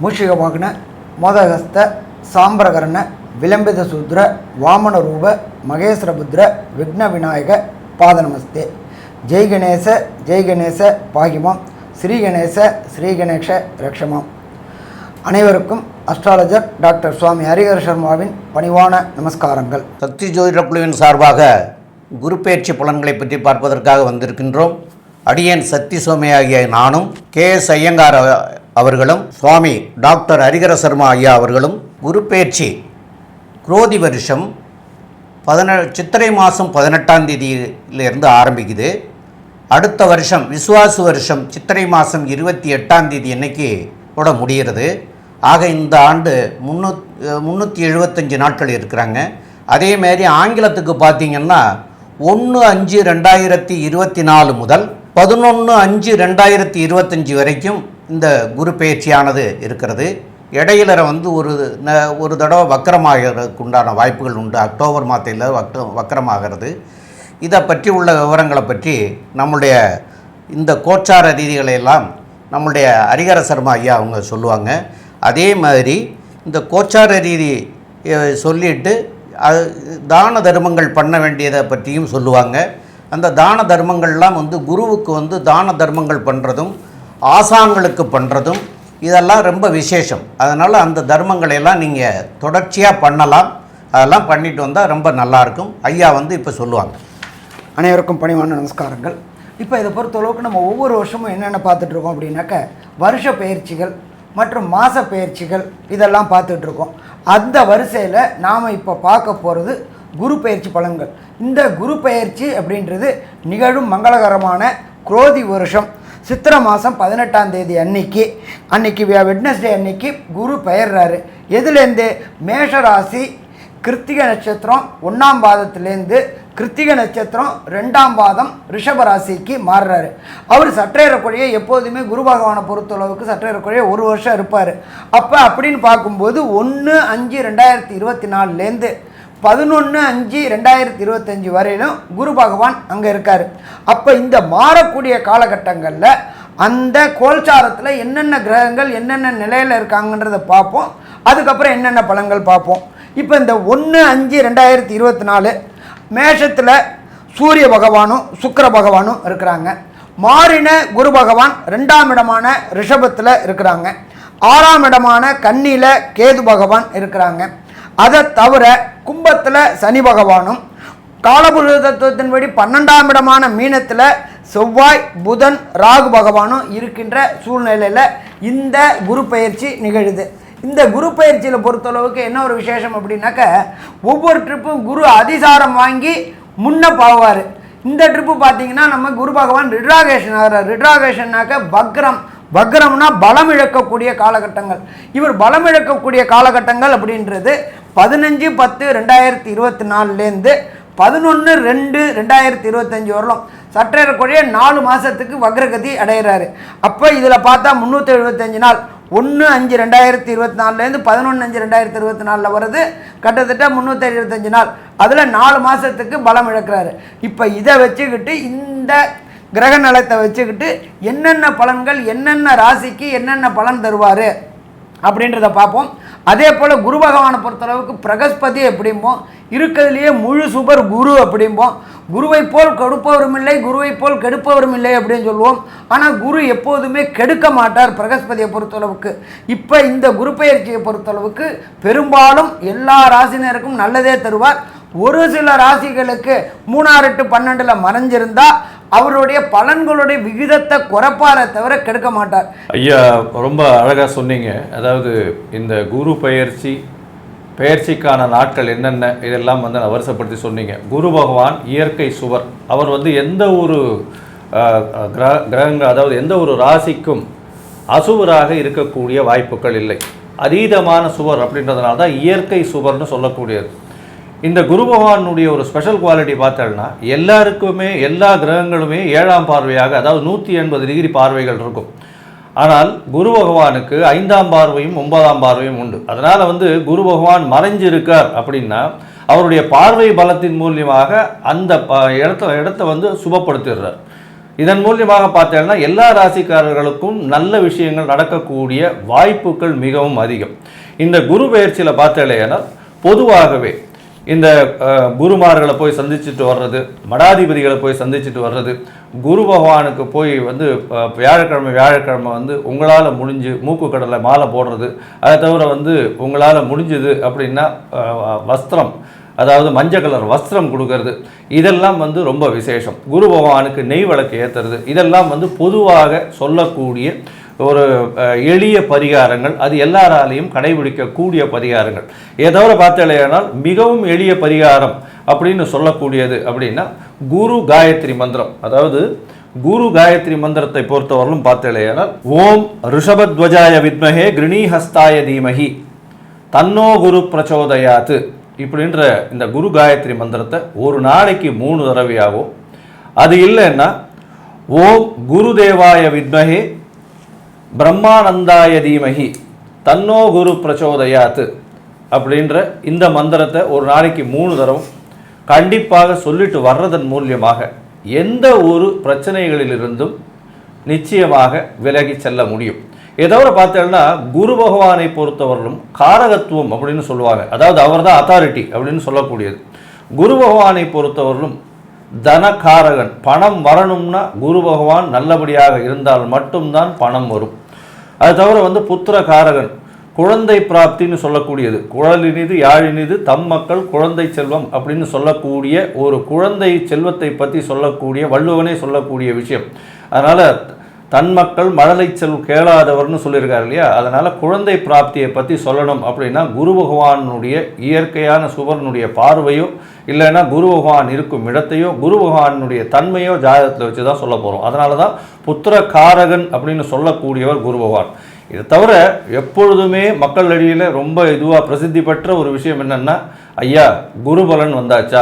ಮೂಷಿಕವಾಹನ ಮೋದಹಸ್ತ ಸಾಂಬ್ರಕರ್ಣ ವಿಲಂಬಿತ ಸೂದ್ರ ವಾಮನ ರೂಪ ಮಹೇಶ್ವರಬುದ್ರ ವಿಘ್ನ ವಿನಾಯಕ ಪಾದ ನಮಸ್ತೆ. ஜெய் கணேச பாகிமாம், ஸ்ரீ கணேஷ ரக்ஷமாம். அனைவருக்கும் அஸ்ட்ராலஜர் டாக்டர் சுவாமி ஹரிஹர சர்மாவின் பணிவான நமஸ்காரங்கள். சக்தி ஜோதிட குழுவின் சார்பாக குரு பெயர்ச்சி பலன்களை பற்றி பார்ப்பதற்காக வந்திருக்கின்றோம். அடியேன் சக்தி சோமே ஆகிய நானும் KS ஐயங்கார் அவர்களும் சுவாமி டாக்டர் ஹரிஹர சர்மா ஐயா அவர்களும் குரு பெயர்ச்சி குரோதி வருஷம் சித்திரை மாதம் 18ஆம் தேதியிலிருந்து ஆரம்பிக்குது. அடுத்த வருஷம் விசுவாசு வருஷம் சித்திரை மாதம் 28ஆம் தேதி அன்னைக்கு கூட முடிகிறது. ஆக இந்த ஆண்டு 375 நாட்கள் இருக்கிறாங்க. அதேமாரி ஆங்கிலத்துக்கு பார்த்திங்கன்னா 1/5/2024 முதல் 11/5/2025 வரைக்கும் இந்த குரு பெயர்ச்சியானது இருக்கிறது. இடையில ஒரு தடவை வக்கரமாகிறதுக்கு உண்டான வாய்ப்புகள் உண்டு. அக்டோபர் மாதத்தில் வக்கரமாகிறது. இதை பற்றி உள்ள விவரங்களை பற்றி நம்முடைய இந்த கோச்சார ரீதிகளையெல்லாம் நம்முடைய ஹரிஹர சர்மா ஐயா அவங்க சொல்லுவாங்க. அதே மாதிரி இந்த கோச்சார ரீதி சொல்லிட்டு தான தர்மங்கள் பண்ண வேண்டியதை பற்றியும் சொல்லுவாங்க. அந்த தான தர்மங்கள்லாம் குருவுக்கு தான தர்மங்கள் பண்ணுறதும் ஆசான்களுக்கு பண்ணுறதும் இதெல்லாம் ரொம்ப விசேஷம். அதனால் அந்த தர்மங்களையெல்லாம் நீங்கள் தொடர்ச்சியாக பண்ணலாம். அதெல்லாம் பண்ணிட்டு வந்தால் ரொம்ப நல்லாயிருக்கும். ஐயா இப்போ சொல்லுவாங்க. அனைவருக்கும் பணிவான நமஸ்காரங்கள். இப்போ இதை பொறுத்தளவுக்கு நம்ம ஒவ்வொரு வருஷமும் என்னென்ன பார்த்துட்ருக்கோம் அப்படின்னாக்க வருஷ பயிற்சிகள் மற்றும் மாத பயிற்சிகள் இதெல்லாம் பார்த்துட்ருக்கோம். அந்த வரிசையில் நாம் இப்போ பார்க்க போகிறது குரு பயிற்சி பலன்கள். இந்த குரு பயிற்சி அப்படின்றது நிகழும் மங்களகரமான குரோதி வருஷம் சித்திரை மாதம் 18ஆம் தேதி அன்னைக்கு வெட்னஸ்டே அன்னைக்கு குரு பெயர்றாரு. எதுலேருந்து? மேஷராசி கிருத்திகை நட்சத்திரம் 1ஆம் பாதத்துலேருந்து கிருத்திகை நட்சத்திரம் 2ஆம் பாதம் ரிஷபராசிக்கு மாறுறாரு. அவர் சற்றேறக்குறைய எப்போதுமே குரு பகவானை பொறுத்தளவுக்கு சற்றேறக்குறைய ஒரு வருஷம் இருப்பார். அப்போ அப்படின்னு பார்க்கும்போது 1/5/2024லேருந்து 11/5/2025 வரையிலும் குரு பகவான் அங்கே இருக்கார். அப்போ இந்த மாறக்கூடிய காலகட்டங்களில் அந்த கோல்சாரத்தில் என்னென்ன கிரகங்கள் என்னென்ன நிலையில் இருக்காங்கன்றதை பார்ப்போம். அதுக்கப்புறம் என்னென்ன பலன்கள் பார்ப்போம். இப்போ இந்த 1/5/2024 மேஷத்தில் சூரிய பகவானும் சுக்கிர பகவானும் இருக்கிறாங்க. மாறின குரு பகவான் 2ஆம் இடமான ரிஷபத்தில் இருக்கிறாங்க. 6ஆம் இடமான கன்னியில் கேது பகவான் இருக்கிறாங்க. அதை தவிர கும்பத்தில் சனி பகவானும் காலபுருஷ தத்துவத்தின்படி 12ஆம் இடமான மீனத்தில் செவ்வாய் புதன் ராகு பகவானும் இருக்கின்ற சூழ்நிலையில் இந்த குரு பயிற்சி நிகழுது. இந்த குரு பயிற்சியில் பொறுத்தளவுக்கு என்ன ஒரு விசேஷம் அப்படின்னாக்க ஒவ்வொரு ட்ரிப்பும் குரு அதிசாரம் வாங்கி முன்ன போவார். இந்த ட்ரிப்பு பார்த்திங்கன்னா நம்ம குரு பகவான் ரிட்ராகேஷன் ஆகிறார். ரிட்ராகேஷன்னாக்க வக்ரம்னா பலம் இழக்கக்கூடிய காலகட்டங்கள். இவர் பலம் இழக்கக்கூடிய காலகட்டங்கள் அப்படின்றது 15/10/2024லேருந்து 11/2/2025 வரலாம். சற்றேறக்குறைய 4 மாதத்துக்கு வக்ரகதி அடைகிறாரு. அப்போ இதில் பார்த்தா 375 நாள் 1/5/2024லேருந்து 11/5/2024 வருது. கிட்டத்தட்ட 375 நாள். அதில் 4 மாதத்துக்கு பலம் இழக்கிறாரு. இப்போ இதை வச்சுக்கிட்டு இந்த கிரக நலத்தை வச்சுக்கிட்டு என்னென்ன பலன்கள் என்னென்ன ராசிக்கு என்னென்ன பலன் தருவார் அப்படின்றத பார்ப்போம். அதே போல் குரு பகவானை பொறுத்தளவுக்கு பிரகஸ்பதி அப்படிம்போம், இருக்கிறதுலையே முழு சுபர் குரு அப்படிம்போம். குருவை போல் கொடுப்பவரும் இல்லை, குருவை போல் கெடுப்பவரும் இல்லை அப்படின்னு சொல்லுவோம். ஆனால் குரு எப்போதுமே கெடுக்க மாட்டார் பிரகஸ்பதியை பொறுத்தளவுக்கு. இப்போ இந்த குரு பயிற்சியை பொறுத்தளவுக்கு பெரும்பாலும் எல்லா ராசினருக்கும் நல்லதே தருவார். ஒரு சில ராசிகளுக்கு 3/8/12 மறைஞ்சிருந்தால் அவருடைய பலன்களுடைய விகிதத்தை குறைப்பாரை தவிர கெடுக்க மாட்டார். ஐயா ரொம்ப அழகாக சொன்னீங்க. அதாவது இந்த குரு பெயர்ச்சிக்கான நாட்கள் என்னென்ன இதெல்லாம் வருஷப்படுத்தி சொன்னீங்க. குரு பகவான் இயற்கை சுவர். அவர் எந்த ஒரு கிரகங்கள் அதாவது எந்த ஒரு ராசிக்கும் அசுவராக இருக்கக்கூடிய வாய்ப்புகள் இல்லை. அதீதமான சுவர் அப்படின்றதுனால தான் இயற்கை சுவர்னு சொல்லக்கூடியது. இந்த குரு பகவானுடைய ஒரு ஸ்பெஷல் குவாலிட்டி பார்த்தோம்னா எல்லாருக்குமே எல்லா கிரகங்களுமே 7ஆம் பார்வையாக அதாவது 180 டிகிரி பார்வைகள் இருக்கும். ஆனால் குரு பகவானுக்கு 5ஆம் பார்வையும் 9ஆம் பார்வையும் உண்டு. அதனால் குரு பகவான் மறைஞ்சிருக்கார் அப்படின்னா அவருடைய பார்வை பலத்தின் மூலியமாக அந்த இடத்த சுபப்படுத்திடுறார். இதன் மூலியமாக பார்த்தேன்னா எல்லா ராசிக்காரர்களுக்கும் நல்ல விஷயங்கள் நடக்கக்கூடிய வாய்ப்புகள் மிகவும் அதிகம். இந்த குரு பெயர்ச்சியில் பார்த்தேன்னா பொதுவாகவே இந்த குருமார்களை போய் சந்திச்சுட்டு வர்றது, மடாதிபதிகளை போய் சந்திச்சுட்டு வர்றது, குரு பகவானுக்கு போய் வந்து வியாழக்கிழமை வந்து உங்களால் முடிஞ்சு மூக்கு கடலை மாலை போடுறது, அதை தவிர வந்து உங்களால் முடிஞ்சது அப்படின்னா வஸ்திரம், அதாவது மஞ்சள் கலர் வஸ்திரம் கொடுக்கறது, இதெல்லாம் வந்து ரொம்ப விசேஷம். குரு பகவானுக்கு நெய் விளக்கு ஏற்றுறது, இதெல்லாம் வந்து பொதுவாக சொல்லக்கூடிய ஒரு எளிய பரிகாரங்கள். அது எல்லாராலையும் கடைபிடிக்கக்கூடிய பரிகாரங்கள். ஏதோ பார்த்தேனால் மிகவும் எளிய பரிகாரம் அப்படின்னு சொல்லக்கூடியது அப்படின்னா குரு காயத்ரி மந்திரம். அதாவது குரு காயத்ரி மந்திரத்தை பொறுத்தவரையிலும் பார்த்தேனால் ஓம் ரிஷபத்வஜாய வித்மஹே கிருணீஹஸ்தாய தீமஹி தன்னோ குரு பிரச்சோதயாத்து இப்படின்ற இந்த குரு காயத்ரி மந்திரத்தை ஒரு நாளைக்கு 3 தடவையாகும். அது இல்லைன்னா ஓம் குருதேவாய வித்மஹே பிரம்மானந்தாய தீமஹி தன்னோ குரு பிரச்சோதயாத்து அப்படின்ற இந்த மந்திரத்தை ஒரு நாளைக்கு 3 தடவை கண்டிப்பாக சொல்லிட்டு வர்றதன் மூலியமாக எந்த ஒரு பிரச்சனைகளிலிருந்தும் நிச்சயமாக விலகி செல்ல முடியும். ஏதோ பார்த்தேன்னா குரு பகவானை பொறுத்தவரையிலும் காரகத்துவம் அப்படின்னு சொல்லுவாங்க. அதாவது அவர் தான் அத்தாரிட்டி அப்படின்னு சொல்லக்கூடியது. குரு பகவானை பொறுத்தவரையிலும் தனகாரகன். பணம் வரணும்னா குரு பகவான் நல்லபடியாக இருந்தால் மட்டும்தான் பணம் வரும். அது தவிர வந்து புத்திர காரகன், குழந்தை பிராப்தின்னு சொல்லக்கூடியது. குழலினிது யாழினிது தம் மக்கள் குழந்தை செல்வம் அப்படின்னு சொல்லக்கூடிய ஒரு குழந்தை செல்வத்தை பற்றி சொல்லக்கூடிய வள்ளுவனே சொல்லக்கூடிய விஷயம். அதனால் தன் மக்கள் மழலை செல்வம் கேளாதவர்னு சொல்லியிருக்காரு இல்லையா. அதனால் குழந்தை பிராப்தியை பற்றி சொல்லணும் அப்படின்னா குரு பகவானுடைய இயற்கையான சுபரனுடைய பார்வையோ இல்லைன்னா குரு பகவான் இருக்கும் இடத்தையோ குரு பகவானுடைய தன்மையோ ஜாதகத்தில் வச்சு தான் சொல்ல போகிறோம். அதனால தான் புத்திர காரகன் அப்படின்னு சொல்லக்கூடியவர் குரு பகவான். இதை தவிர எப்பொழுதுமே மக்கள் அடியில் ரொம்ப இதுவாக பிரசித்தி பெற்ற ஒரு விஷயம் என்னென்னா, ஐயா குரு பலன் வந்தாச்சா,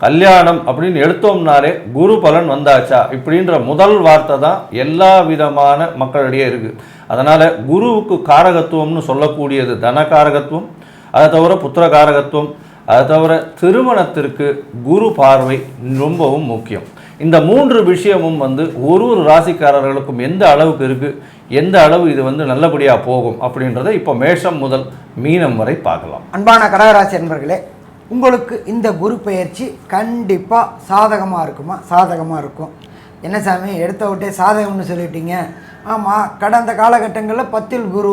கல்யாணம் அப்படின்னு எடுத்தோம்னாலே குரு பலன் வந்தாச்சா இப்படின்ற முதல் வார்த்தை தான் எல்லா விதமான மக்களிடையே இருக்குது. அதனால் குருவுக்கு காரகத்துவம்னு சொல்லக்கூடியது தனகாரகத்துவம், அதை தவிர புத்திர காரகத்துவம், அதை தவிர திருமணத்திற்கு குரு பார்வை ரொம்பவும் முக்கியம். இந்த 3 விஷயமும் வந்து ஒரு ராசிக்காரர்களுக்கும் எந்த அளவுக்கு இருக்குது, எந்த அளவு இது வந்து நல்லபடியாக போகும் அப்படின்றத இப்போ மேஷம் முதல் மீனம் வரை பார்க்கலாம். அன்பான கடகராசி என்பர்களே, உங்களுக்கு இந்த குரு பெயர்ச்சி கண்டிப்பாக சாதகமாக இருக்குமா? சாதகமாக இருக்கும். என்ன சாமி எடுத்த விட்டே சாதகம்னு சொல்லிட்டீங்க? ஆமாம், கடந்த காலகட்டங்களில் 10ல் குரு,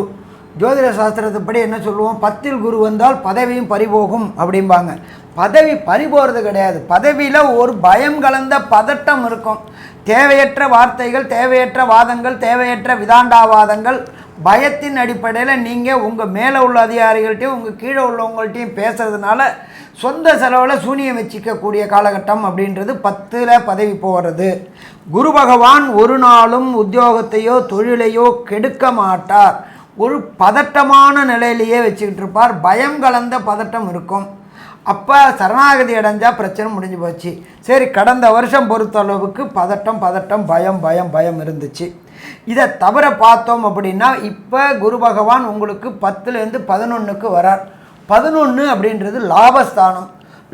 ஜோதிட சாஸ்திரத்துப்படி என்ன சொல்லுவோம், 10ல் குரு வந்தால் பதவியும் பறிபோகும் அப்படிம்பாங்க. பதவி பறிபோகிறது கிடையாது. பதவியில் ஒரு பயம் கலந்த பதட்டம் இருக்கும். தேவையற்ற வார்த்தைகள், தேவையற்ற வாதங்கள், தேவையற்ற விதாண்டாவாதங்கள், பயத்தின் அடிப்படையில் நீங்கள் உங்கள் மேலே உள்ள அதிகாரிகள்ட்டையும் உங்கள் கீழே உள்ளவங்கள்ட்டையும் பேசுறதுனால சொந்த செலவில் சூனியம் வச்சிக்கக்கூடிய காலகட்டம் அப்படின்றது 10ல் பதவி போகிறது. குரு பகவான் ஒரு நாளும் உத்தியோகத்தையோ தொழிலையோ கெடுக்க மாட்டார். ஒரு பதட்டமான நிலையிலேயே வச்சுக்கிட்டு இருப்பார். பயம் கலந்த பதட்டம் இருக்கும். அப்போ சரணாகதி அடைஞ்சால் பிரச்சனை முடிஞ்சு போச்சு. சரி, கடந்த வருஷம் பொறுத்தளவுக்கு பதட்டம் பதட்டம் பயம் பயம் பயம் இருந்துச்சு. இதை தவிர பார்த்தோம் அப்படின்னா இப்போ குரு பகவான் உங்களுக்கு 10லேருந்து 11க்கு வரார். 11 அப்படின்றது லாபஸ்தானம்.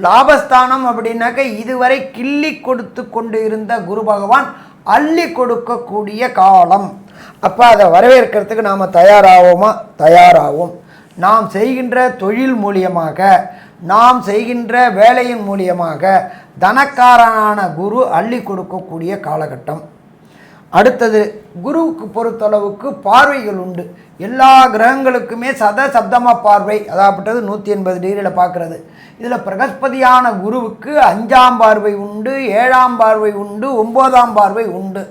லாபஸ்தானம் அப்படின்னாக்க இதுவரை கிள்ளி கொடுத்து கொண்டு இருந்த குரு பகவான் அள்ளி கொடுக்கக்கூடிய காலம். அப்போ அதை வரவேற்கிறதுக்கு நாம் தயாராகுமா? தயாராகும். நாம் செய்கின்ற தொழில் மூலியமாக, நாம் செய்கின்ற வேலையின் மூலியமாக தனக்காரனான குரு அள்ளி கொடுக்கக்கூடிய காலகட்டம். அடுத்தது, குருவுக்கு பொறுத்தளவுக்கு பார்வைகள் உண்டு. எல்லா கிரகங்களுக்குமே சப்தமாக பார்வை, அதாப்பட்டது 180 டிகிரியில் பார்க்குறது. இதில் பிரகஸ்பதியான குருவுக்கு 5ஆம் பார்வை உண்டு, 7ஆம் பார்வை உண்டு, 9ஆம் பார்வை உண்டு.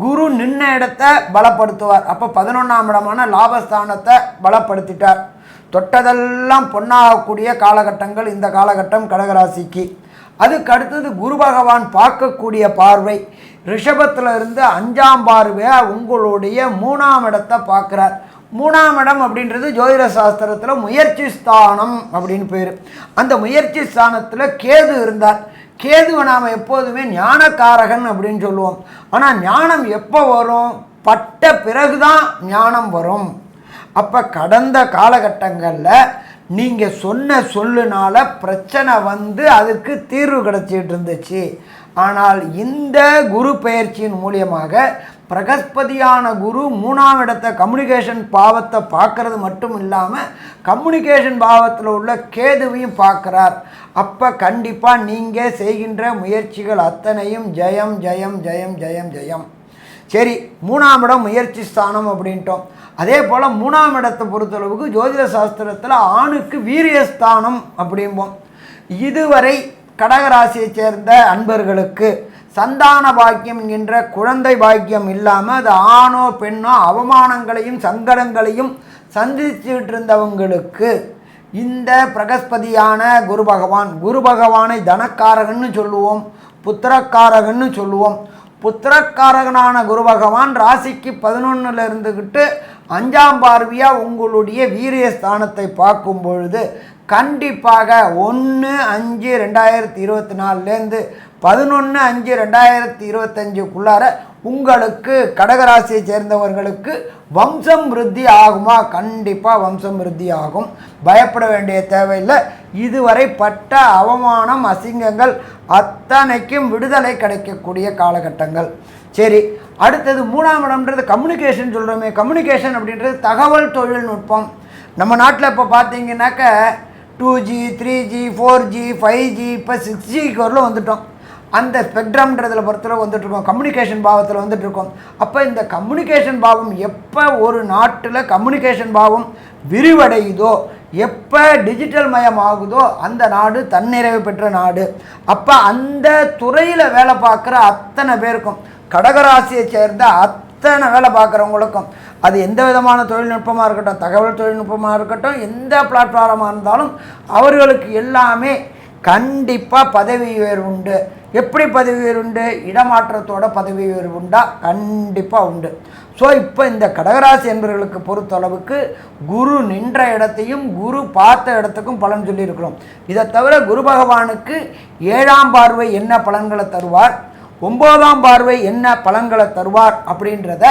குரு நின்ன இடத்தை பலப்படுத்துவார். அப்போ 11ஆம் இடமான லாபஸ்தானத்தை பலப்படுத்திட்டார். தொட்டதெல்லாம் பொன்னாகக்கூடிய காலகட்டங்கள் இந்த காலகட்டம் கடகராசிக்கு. அதுக்கு அடுத்தது குரு பகவான் பார்க்கக்கூடிய பார்வை ரிஷபத்தில் இருந்து 5ஆம் பார்வையாக உங்களுடைய 3ஆம் இடத்தை பார்க்குறார். 3ஆம் இடம் அப்படின்றது ஜோதிட சாஸ்திரத்தில் முயற்சி ஸ்தானம் அப்படின்னு பேர். அந்த முயற்சி ஸ்தானத்தில் கேது இருந்தார். கேதுவை நாம் எப்போதுமே ஞானக்காரகன் அப்படின்னு சொல்லுவோம். ஆனால் ஞானம் எப்போ வரும்? பட்ட பிறகுதான் ஞானம் வரும். அப்போ கடந்த காலகட்டங்களில் நீங்கள் சொன்ன சொல்லுனால பிரச்சனை வந்து அதுக்கு தீர்வு கிடச்சிட்டு இருந்துச்சு. ஆனால் இந்த குரு பெயர்ச்சியின் மூலியமாக பிரகஸ்பதியான குரு 3ஆம் இடத்தை கம்யூனிகேஷன் பாவத்தை பார்க்கறது மட்டும் இல்லாமல் கம்யூனிகேஷன் பாவத்தில் உள்ள கேதுவையும் பார்க்குறார். அப்போ கண்டிப்பாக நீங்கள் செய்கின்ற முயற்சிகள் அத்தனையும் ஜெயம் ஜெயம் ஜெயம் ஜெயம் ஜெயம். சரி, 3ஆம் இடம் முயற்சி ஸ்தானம் அப்படின்ட்டோம். அதே போல் 3ஆம் இடத்தை பொறுத்தளவுக்கு ஜோதிட சாஸ்திரத்தில் ஆணுக்கு வீரியஸ்தானம் அப்படிம்போம். இதுவரை கடகராசியை சேர்ந்த அன்பர்களுக்கு சந்தான பாக்கியம் என்கின்ற குழந்தை பாக்கியம் இல்லாமல் அது ஆணோ பெண்ணோ அவமானங்களையும் சங்கடங்களையும் சந்திச்சுட்டு இருந்தவங்களுக்கு இந்த பிரகஸ்பதியான குரு பகவானை தனக்காரகன்னு சொல்லுவோம், புத்திரக்காரகன்னு சொல்லுவோம். புத்திரக்காரகனான குரு பகவான் ராசிக்கு 11ல் இருந்துக்கிட்டு 5ஆம் பார்வையாக உங்களுடைய வீரியஸ்தானத்தை பார்க்கும் பொழுது கண்டிப்பாக 1/5/2024 11/5/2025 உங்களுக்கு கடகராசியை சேர்ந்தவர்களுக்கு வம்சம் விருத்தி ஆகுமா? கண்டிப்பாக வம்சம் விருத்தி ஆகும். பயப்பட வேண்டிய தேவையில்லை. இதுவரை பட்ட அவமானம் அசிங்கங்கள் அத்தனைக்கும் விடுதலை கிடைக்கக்கூடிய காலகட்டங்கள். சரி, அடுத்தது 3ஆம் இடம்ன்றது கம்யூனிகேஷன் சொல்கிறோமே. கம்யூனிகேஷன் அப்படின்றது தகவல் தொழில்நுட்பம். நம்ம நாட்டில் இப்போ பார்த்தீங்கன்னாக்க 2G 3G 4G 5G இப்போ 6Gக்கு வரலும் வந்துட்டோம். அந்த ஸ்பெக்ட்ரம்ன்றதில் பொறுத்தவரை வந்துட்டுருக்கோம், கம்யூனிகேஷன் பாவத்தில் வந்துட்டுருக்கோம். அப்போ இந்த கம்யூனிகேஷன் பாவம் எப்போ ஒரு நாட்டில் கம்யூனிகேஷன் பாவம் விரிவடையுதோ, எப்போ டிஜிட்டல் மயம் ஆகுதோ அந்த நாடு தன்னிறைவு பெற்ற நாடு. அப்போ அந்த துறையில் வேலை பார்க்குற அத்தனை பேருக்கும், கடகராசியை சேர்ந்த அத்தனை வேலை பார்க்குறவங்களுக்கும், அது எந்த விதமான தொழில்நுட்பமாக இருக்கட்டும், தகவல் தொழில்நுட்பமாக இருக்கட்டும், எந்த பிளாட்ஃபார்மாக இருந்தாலும் அவர்களுக்கு எல்லாமே கண்டிப்பாக பதவி உயர்வு உண்டு. எப்படி பதவி உயர்வு உண்டு? இடமாற்றத்தோட பதவி உயர்வு உண்டா? கண்டிப்பாக உண்டு. ஸோ இப்போ இந்த கடகராசி என்பவர்களுக்கு பொறுத்தளவுக்கு குரு நின்ற இடத்தையும் குரு பார்த்த இடத்துக்கும் பலன் சொல்லியிருக்கிறோம். இதை தவிர குரு பகவானுக்கு 7ஆம் பார்வை என்ன பலன்களை தருவார், 9ஆம் பார்வை என்ன பலன்களை தருவார் அப்படின்றத,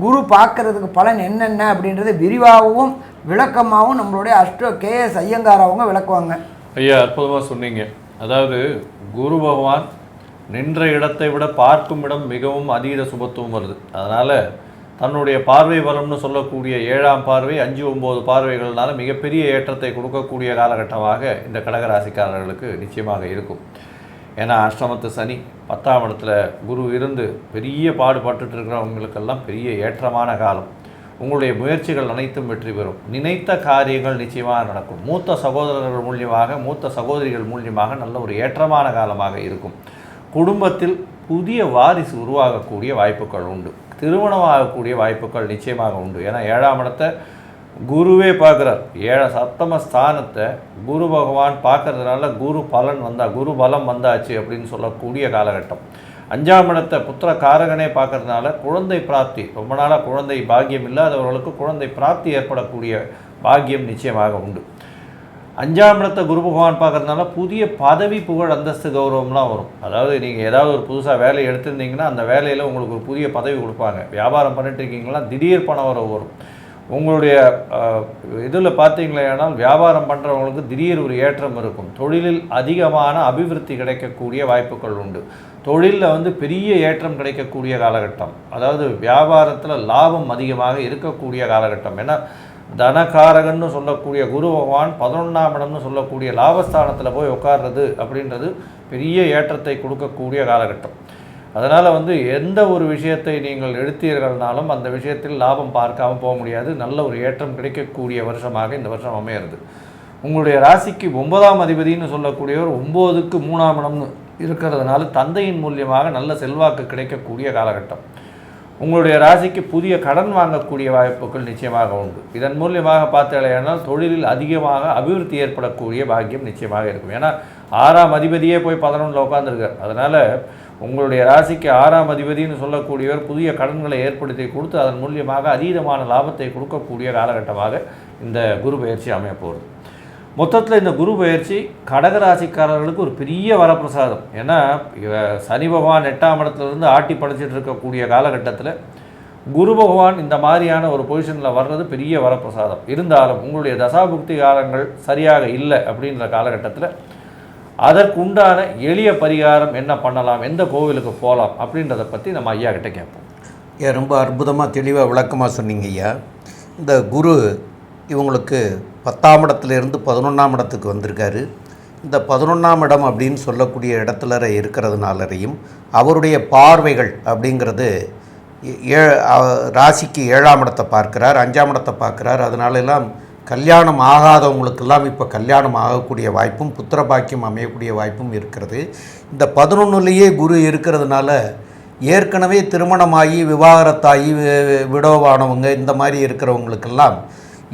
குரு பார்க்கறதுக்கு பலன் என்னென்ன அப்படின்றத விரிவாகவும் விளக்கமாகவும் நம்மளுடைய KS ஐயங்கார் அவங்க விளக்குவாங்க. ஐயா, அற்புதமாக சொன்னீங்க. அதாவது குரு பகவான் நின்ற இடத்தை விட பார்க்கும் இடம் மிகவும் அதீத சுபத்துவம் வருது. அதனால் தன்னுடைய பார்வை பலம்னு சொல்லக்கூடிய 7ஆம் பார்வை 5-9 பார்வைகள்னால மிகப்பெரிய ஏற்றத்தை கொடுக்கக்கூடிய காலகட்டமாக இந்த கடகராசிக்காரர்களுக்கு நிச்சயமாக இருக்கும். ஏன்னா அஷ்டமத்து சனி 10ஆம் இடத்துல குரு இருந்து பெரிய பாடுபட்டு இருக்கிறவங்களுக்கெல்லாம் பெரிய ஏற்றமான காலம். உங்களுடைய முயற்சிகள் அனைத்தும் வெற்றி பெறும். நினைத்த காரியங்கள் நிச்சயமாக நடக்கும். மூத்த சகோதரர்கள் மூலியமாக, மூத்த சகோதரிகள் மூலியமாக நல்ல ஒரு ஏற்றமான காலமாக இருக்கும். குடும்பத்தில் புதிய வாரிசு உருவாகக்கூடிய வாய்ப்புகள் உண்டு. திருமணமாகக்கூடிய வாய்ப்புகள் நிச்சயமாக உண்டு. ஏன்னா 7ஆம் இடத்தை குருவே பார்க்குறார். 7 சப்தம ஸ்தானத்தை குரு பகவான் பார்க்கறதுனால குரு பலன் வந்தால், குரு பலம் வந்தாச்சு அப்படின்னு சொல்லக்கூடிய காலகட்டம். 5ஆம் இடத்தை புத்திர காரகனே பார்க்கறதுனால குழந்தை பிராப்தி, ரொம்ப நாளாக குழந்தை பாக்கியம் இல்லாதவர்களுக்கு குழந்தை பிராப்தி ஏற்படக்கூடிய பாக்கியம் நிச்சயமாக உண்டு. 5ஆம் இடத்தை குரு பகவான் பார்க்கறதுனால புதிய பதவி புகழ் அந்தஸ்து கௌரவம்லாம் வரும். அதாவது நீங்கள் ஏதாவது ஒரு புதுசாக வேலையை எடுத்திருந்தீங்கன்னா அந்த வேலையில் உங்களுக்கு ஒரு புதிய பதவி கொடுப்பாங்க. வியாபாரம் பண்ணிட்டு இருக்கீங்களா, திடீர் பண வரவு வரும். உங்களுடைய இதில் பார்த்தீங்களேனால் வியாபாரம் பண்ணுறவங்களுக்கு திடீர் ஒரு ஏற்றம் இருக்கும். தொழிலில் அதிகமான அபிவிருத்தி கிடைக்கக்கூடிய வாய்ப்புகள் உண்டு. தொழிலில் பெரிய ஏற்றம் கிடைக்கக்கூடிய காலகட்டம். அதாவது வியாபாரத்தில் லாபம் அதிகமாக இருக்கக்கூடிய காலகட்டம். ஏன்னா தனகாரகன்னு சொல்லக்கூடிய குரு பகவான் 11ஆம் இடம்னு சொல்லக்கூடிய லாபஸ்தானத்தில் போய் உட்கார்றது அப்படின்றது பெரிய ஏற்றத்தை கொடுக்கக்கூடிய காலகட்டம். அதனால் எந்த ஒரு விஷயத்தை நீங்கள் எடுத்தீர்கள்னாலும் அந்த விஷயத்தில் லாபம் பார்க்காமல் போக முடியாது. நல்ல ஒரு ஏற்றம் கிடைக்கக்கூடிய வருஷமாக இந்த வருஷம் அமையிறது. உங்களுடைய ராசிக்கு 9ஆம் அதிபதினு சொல்லக்கூடியவர் 9க்கு 3ஆம் இடம்னு இருக்கிறதுனால தந்தையின் மூலியமாக நல்ல செல்வாக்கு கிடைக்கக்கூடிய காலகட்டம். உங்களுடைய ராசிக்கு புதிய கடன் வாங்கக்கூடிய வாய்ப்புகள் நிச்சயமாக உண்டு. இதன் மூலியமாக பார்த்தீங்கன்னா தொழிலில் அதிகமாக அபிவிருத்தி ஏற்படக்கூடிய பாக்கியம் நிச்சயமாக இருக்கும். ஏன்னா 6ஆம் அதிபதியே போய் 11ல் உட்காந்துருக்கார். அதனால் உங்களுடைய ராசிக்கு 6ஆம் அதிபதினு சொல்லக்கூடியவர் புதிய கடன்களை ஏற்படுத்தி கொடுத்து அதன் மூலியமாக அதீதமான லாபத்தை கொடுக்கக்கூடிய காலகட்டமாக இந்த குரு பயிற்சி அமைய போகிறது. மொத்தத்தில் இந்த குரு பயிற்சி கடகராசிக்காரர்களுக்கு ஒரு பெரிய வரப்பிரசாதம். ஏன்னா சனி பகவான் 8ஆம் இடத்துலேருந்து ஆட்டி படைச்சிட்டு இருக்கக்கூடிய காலகட்டத்தில் குரு பகவான் இந்த மாதிரியான ஒரு பொசிஷனில் வர்றது பெரிய வரப்பிரசாதம். இருந்தாலும் உங்களுடைய தசாபுக்தி காலங்கள் சரியாக இல்லை அப்படின்ற காலகட்டத்தில் அதற்குண்டான எளிய பரிகாரம் என்ன பண்ணலாம், எந்த கோவிலுக்கு போகலாம் அப்படின்றத பற்றி நம்ம ஐயா கிட்ட கேட்போம். ஏன் ரொம்ப அற்புதமாக தெளிவாக விளக்கமாக சொன்னீங்க ஐயா. இந்த குரு இவங்களுக்கு 10ஆம் இடத்துலேருந்து 11ஆம் இடத்துக்கு வந்திருக்காரு. இந்த 11ஆம் இடம் அப்படின்னு சொல்லக்கூடிய இடத்துல இருக்கிறதுனாலையும் அவருடைய பார்வைகள் அப்படிங்கிறது ராசிக்கு 7ஆம் இடத்தை பார்க்குறார், 5ஆம் இடத்தை பார்க்குறார். அதனாலெல்லாம் கல்யாணம் ஆகாதவங்களுக்கெல்லாம் இப்போ கல்யாணம் ஆகக்கூடிய வாய்ப்பும் புத்திர பாக்கியம் அமையக்கூடிய வாய்ப்பும் இருக்கிறது. இந்த 11லேயே குரு இருக்கிறதுனால ஏற்கனவே திருமணமாகி விவாகரத்தாகி விடோவானவங்க இந்த மாதிரி இருக்கிறவங்களுக்கெல்லாம்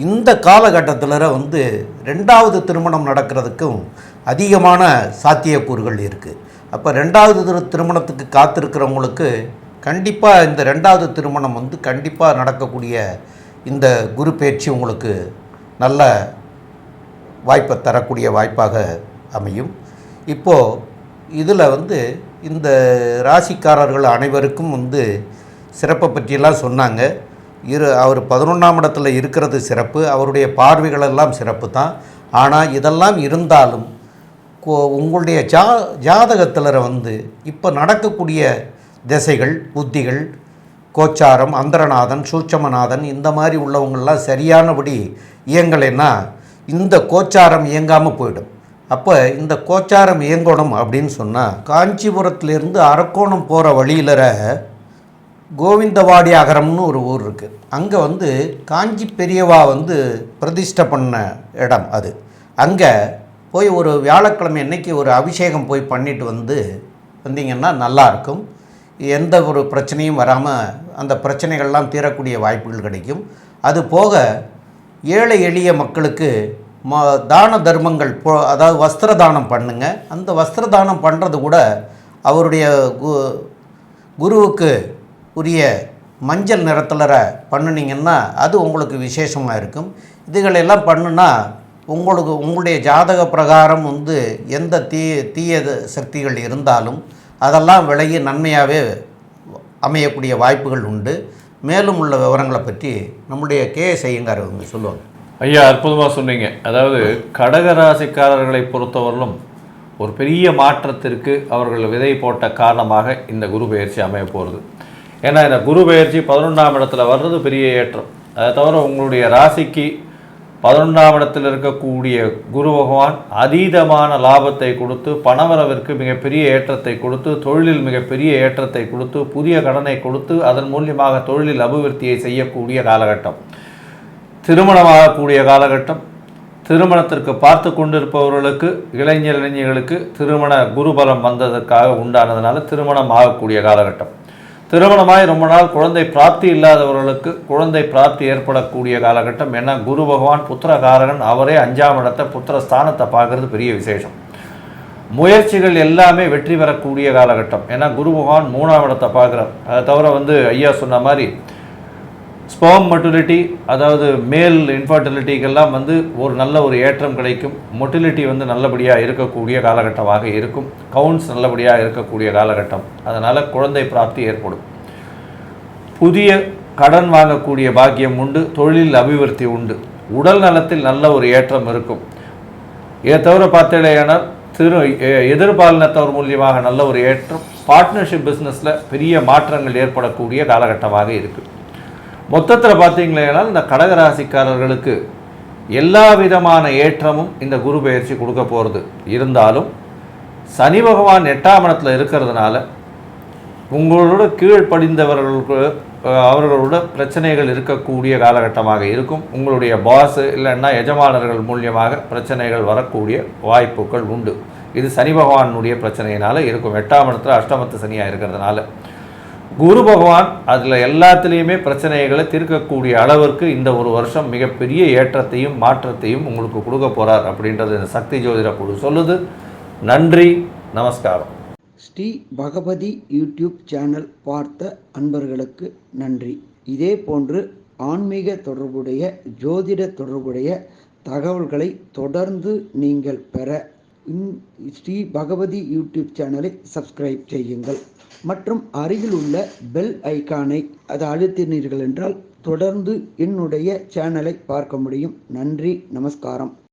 இந்த காலகட்டத்தில் 2வது திருமணம் நடக்கிறதுக்கும் அதிகமான சாத்தியக்கூறுகள் இருக்குது. அப்போ 2வது திருமணத்துக்கு காத்திருக்கிறவங்களுக்கு கண்டிப்பாக இந்த 2வது திருமணம் கண்டிப்பாக நடக்கக்கூடிய இந்த குரு பயிற்சி உங்களுக்கு நல்ல வாய்ப்பை தரக்கூடிய வாய்ப்பாக அமையும். இப்போது இதில் இந்த ராசிக்காரர்கள் அனைவருக்கும் சிறப்பை பற்றியெல்லாம் சொன்னாங்க. அவர் 11ஆம் இடத்துல இருக்கிறது சிறப்பு, அவருடைய பார்வைகளெல்லாம் சிறப்பு தான். ஆனால் இதெல்லாம் இருந்தாலும் உங்களுடைய ஜாதகத்தில் இப்போ நடக்கக்கூடிய திசைகள் புத்திகள் கோச்சாரம் அந்தரநாதன் சூட்சமநாதன் இந்த மாதிரி உள்ளவங்கள்லாம் சரியானபடி இயங்கலைன்னா இந்த கோச்சாரம் இயங்காமல் போயிடும். அப்போ இந்த கோச்சாரம் இயங்கணும் அப்படின்னு சொன்னால் காஞ்சிபுரத்துலேருந்து அரக்கோணம் போகிற வழியில் கோவிந்தவாடி அகரம்னு ஒரு ஊர் இருக்குது. அங்கே காஞ்சி பெரியவா பிரதிஷ்டை பண்ண இடம் அது. அங்கே போய் ஒரு வியாழக்கிழமை அன்னைக்கு ஒரு அபிஷேகம் போய் பண்ணிட்டு வந்தீங்கன்னா நல்லாயிருக்கும். எந்த ஒரு பிரச்சனையும் வராமல் அந்த பிரச்சனைகள்லாம் தீரக்கூடிய வாய்ப்புகள் கிடைக்கும். அது போக ஏழை எளிய மக்களுக்கு தான தர்மங்கள் அதாவது வஸ்திர தானம் பண்ணுங்க. அந்த வஸ்திர தானம் பண்ணுறது கூட அவருடைய குருவுக்கு உரிய மஞ்சள் நிறத்தில் பண்ணினீங்கன்னா அது உங்களுக்கு விசேஷமாக இருக்கும். இதுகளெல்லாம் பண்ணுனா உங்களுடைய ஜாதக பிரகாரம் எந்த தீய சக்திகள் இருந்தாலும் அதெல்லாம் விலகி நன்மையாகவே அமையக்கூடிய வாய்ப்புகள் உண்டு. மேலும் உள்ள விவரங்களை பற்றி நம்முடைய KS ஐயங்கார் சொல்லுவாங்க. ஐயா அற்புதமாக சொன்னீங்க. அதாவது கடகராசிக்காரர்களை பொறுத்தவரையிலும் ஒரு பெரிய மாற்றத்திற்கு அவர்கள் விதை போட்ட காரணமாக இந்த குரு பெயர்ச்சி அமைய போகிறது. ஏன்னா இந்த குரு பெயர்ச்சி 11ஆம் இடத்துல வர்றது பெரிய ஏற்றம். அதை தவிர உங்களுடைய ராசிக்கு 11ஆம் இடத்தில் இருக்கக்கூடிய குரு பகவான் அதீதமான லாபத்தை கொடுத்து பணவரவிற்கு மிகப்பெரிய ஏற்றத்தை கொடுத்து தொழிலில் மிகப்பெரிய ஏற்றத்தை கொடுத்து புதிய கடனை கொடுத்து அதன் மூலியமாக தொழிலில் அபிவிருத்தியை செய்யக்கூடிய காலகட்டம், திருமணமாகக்கூடிய காலகட்டம், திருமணத்திற்கு பார்த்து கொண்டிருப்பவர்களுக்கு இளைஞர்களுக்கு திருமண குருபலம் வந்ததற்காக உண்டானதுனால திருமணம் ஆகக்கூடிய காலகட்டம், திருமணமாய் ரொம்ப நாள் குழந்தை பிராப்தி இல்லாதவர்களுக்கு குழந்தை பிராப்தி ஏற்படக்கூடிய காலகட்டம். ஏன்னா குரு பகவான் புத்திரகாரகன், அவரே 5ஆம் இடத்தை புத்திர ஸ்தானத்தை பார்க்கறது பெரிய விசேஷம். முயற்சிகள் எல்லாமே வெற்றி பெறக்கூடிய காலகட்டம். ஏன்னா குரு பகவான் 3ஆம் இடத்தை பார்க்குறார். அதை தவிர ஐயா சொன்ன மாதிரி ஸ்பெர்ம் மொட்டிலிட்டி, அதாவது மேல் இன்ஃபர்டிலிட்டிக்கெல்லாம் ஒரு நல்ல ஒரு ஏற்றம் கிடைக்கும். மொட்டிலிட்டி நல்லபடியாக இருக்கக்கூடிய காலகட்டமாக இருக்கும். கவுண்ட்ஸ் நல்லபடியாக இருக்கக்கூடிய காலகட்டம். அதனால் குழந்தை பிராப்தி ஏற்படும். புதிய கடன் வாங்கக்கூடிய பாக்கியம் உண்டு. தொழிலில் அபிவிருத்தி உண்டு. உடல் நலத்தில் நல்ல ஒரு ஏற்றம் இருக்கும். இதை தவிர பார்த்தேனால் எதிர்பாலினத்தவர் மூலியமாக நல்ல ஒரு ஏற்றம். பார்ட்னர்ஷிப் பிஸ்னஸில் பெரிய மாற்றங்கள் ஏற்படக்கூடிய காலகட்டமாக இருக்குது. மொத்தத்தில் பார்த்தீங்களேனால் இந்த கடகராசிக்காரர்களுக்கு எல்லா விதமான ஏற்றமும் இந்த குரு பெயர்ச்சி கொடுக்க போகிறது. இருந்தாலும் சனி பகவான் 8ஆம் இடத்துல இருக்கிறதுனால உங்களோட கீழ்ப்படிந்தவர்களுக்கு அவர்களோட பிரச்சனைகள் இருக்கக்கூடிய காலகட்டமாக இருக்கும். உங்களுடைய பாஸ் இல்லைன்னா எஜமானர்கள் மூலியமாக பிரச்சனைகள் வரக்கூடிய வாய்ப்புகள் உண்டு. இது சனி பகவானுடைய பிரச்சனையினால் இருக்கும். 8ஆம் இடத்துல அஷ்டமத்து சனியாக இருக்கிறதுனால குரு பகவான் அதில் எல்லாத்துலேயுமே பிரச்சனைகளை தீர்க்கக்கூடிய அளவிற்கு இந்த ஒரு வருஷம் மிகப்பெரிய ஏற்றத்தையும் மாற்றத்தையும் உங்களுக்கு கொடுக்க போகிறார் அப்படின்றது இந்த சக்தி ஜோதிட குழு சொல்லுது. நன்றி, நமஸ்காரம். ஸ்ரீ பகவதி யூடியூப் சேனல் பார்த்த அன்பர்களுக்கு நன்றி. இதே போன்று ஆன்மீக தொடர்புடைய ஜோதிட தொடர்புடைய தகவல்களை தொடர்ந்து நீங்கள் பெற ஸ்ரீ பகவதி யூடியூப் சேனலை சப்ஸ்கிரைப் செய்யுங்கள் மற்றும் அருகில் உள்ள பெல் ஐக்கானை அதை அழுத்தினீர்கள் என்றால் தொடர்ந்து என்னுடைய சேனலை பார்க்க முடியும். நன்றி, நமஸ்காரம்.